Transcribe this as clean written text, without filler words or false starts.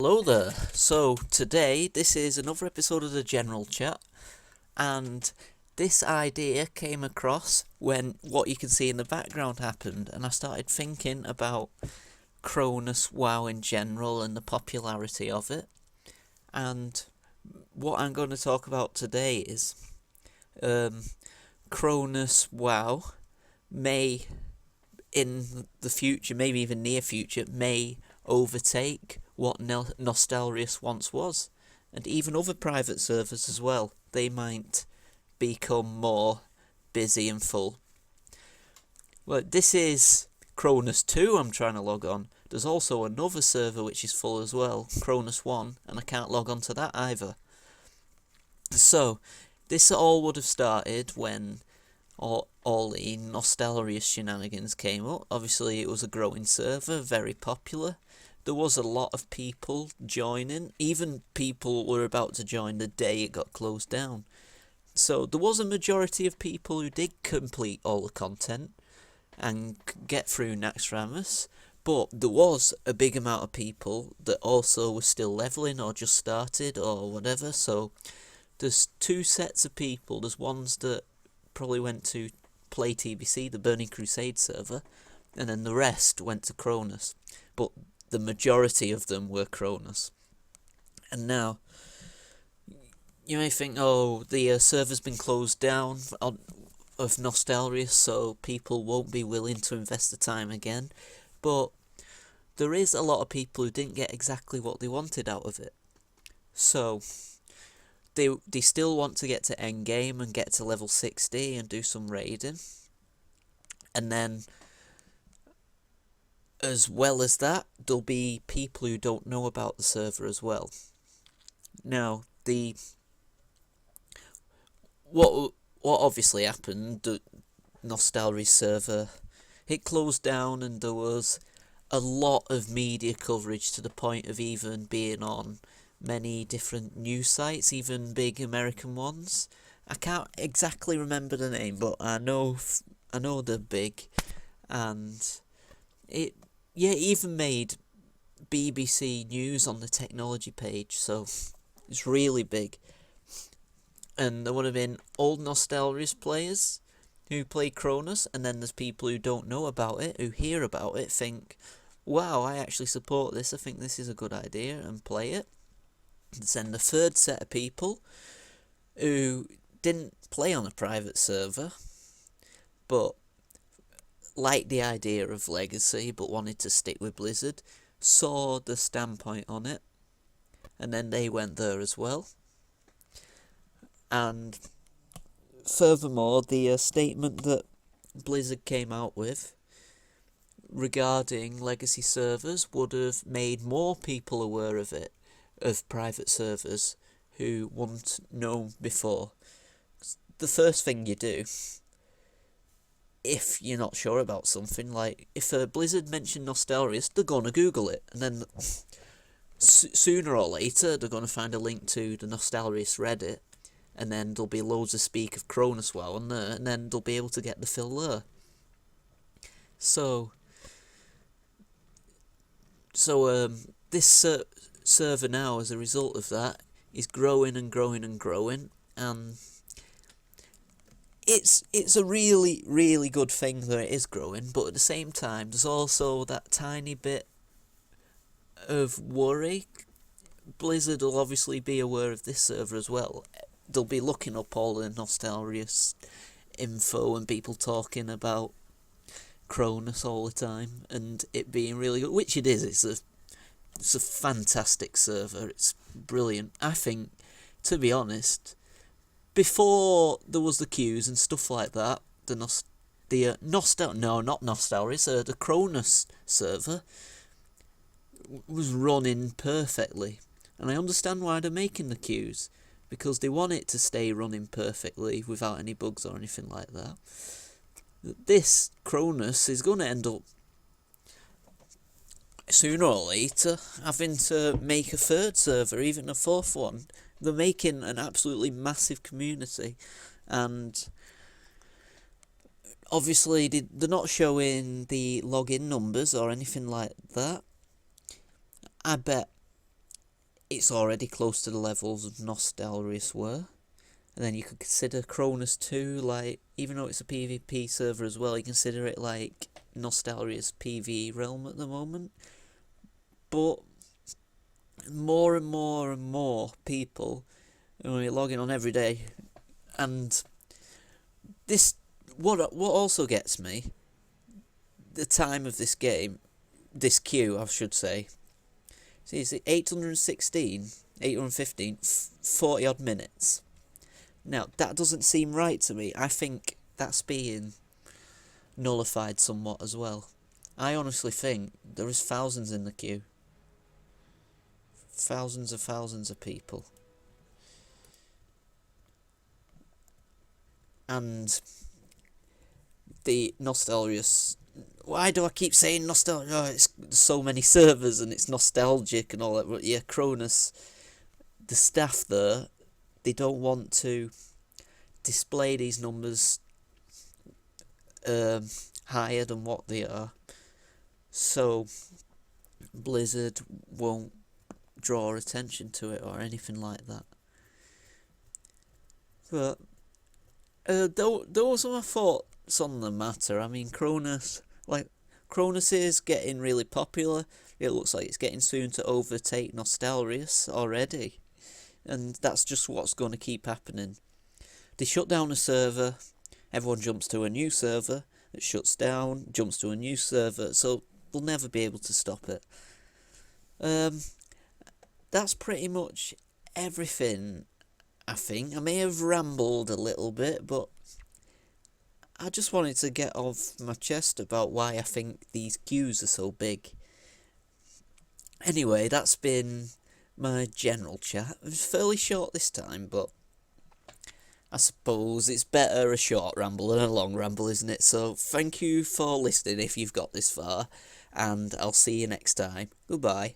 Hello there. So today this is another episode of the General Chat, and this idea came across when what you can see in the background happened, and I started thinking about Kronos WoW in general and the popularity of it. And what I'm going to talk about today is um, Kronos WoW may, in the future, maybe even near future, may overtake what Nostalrius once was, and even other private servers as well. They might become more busy and full. Well, this is Kronos 2 I'm trying to log on. There's also another server which is full as well, Kronos 1, and I can't log on to that either. So, this all would have started when all the Nostalrius shenanigans came up. Obviously, it was a growing server, very popular. There was a lot of people joining. Even people were about to join the day it got closed down. So there was a majority of people who did complete all the content and get through Naxxramas, but there was a big amount of people that also were still leveling or just started or whatever. So there's two sets of people. There's ones that probably went to play TBC, the Burning Crusade server, and then the rest went to Kronos. But the majority of them were Kronos. And now, you may think, oh, the server's been closed down of Nostalrius, so people won't be willing to invest the time again. But there is a lot of people who didn't get exactly what they wanted out of it. So they still want to get to endgame and get to level 60 and do some raiding. And then, as well as that, there'll be people who don't know about the server as well. Now, what obviously happened, the Nostalrius server, it closed down and there was a lot of media coverage to the point of even being on many different news sites, even big American ones. I can't exactly remember the name, but I know they're big, and it even made BBC News on the technology page, so it's really big. And there would have been old Nostalrius players who play Kronos, and then there's people who don't know about it, who hear about it, think, wow, I actually support this, I think this is a good idea, and play it. And then the third set of people who didn't play on a private server, but liked the idea of Legacy but wanted to stick with Blizzard, saw the standpoint on it, and then they went there as well. And furthermore, the statement that Blizzard came out with regarding Legacy servers would have made more people aware of it, of private servers, who wouldn't know before. The first thing you do, if you're not sure about something, like if Blizzard mentioned Nostalrius, they're gonna Google it, and then sooner or later they're gonna find a link to the Nostalrius Reddit, and then there'll be loads of speak of Kronos WoW on there, and then they'll be able to get the fill there. So this server now, as a result of that, is growing and growing and growing, and it's a really, really good thing that it is growing, but at the same time, there's also that tiny bit of worry. Blizzard will obviously be aware of this server as well. They'll be looking up all the Nostalrius info and people talking about Kronos all the time, and it being really good, which it is. It's a fantastic server. It's brilliant. I think, to be honest, before there was the queues and stuff like that, the Kronos server was running perfectly, and I understand why they're making the queues, because they want it to stay running perfectly without any bugs or anything like that. This Kronos is going to end up, sooner or later, having to make a third server, even a fourth one. They're making an absolutely massive community, and obviously they're not showing the login numbers or anything like that. I bet it's already close to the levels of Nostalrius were. And then you could consider Kronos 2, like, even though it's a PvP server as well, you consider it like Nostalrius PvE realm at the moment. But more and more and more people are logging on every day, and this what also gets me, the time of this game, this queue I should say. See, it's 815, 40 odd minutes. Now that doesn't seem right to me. I think that's being nullified somewhat as well. I honestly think there is thousands in the queue. Thousands of people. And the Nostalrius... Why do I keep saying nostalgia? Oh, it's so many servers and it's nostalgic and all that. But yeah, Kronos, the staff there, they don't want to display these numbers higher than what they are. So Blizzard won't draw attention to it or anything like that. But those are my thoughts on the matter. I mean, Kronos is getting really popular. It looks like it's getting soon to overtake Nostalrius already, and that's just what's going to keep happening. They shut down a server, everyone jumps to a new server, it shuts down, jumps to a new server, so they'll never be able to stop it. That's pretty much everything, I think. I may have rambled a little bit, but I just wanted to get off my chest about why I think these queues are so big. Anyway, that's been my general chat. It was fairly short this time, but I suppose it's better a short ramble than a long ramble, isn't it? So thank you for listening if you've got this far, and I'll see you next time. Goodbye.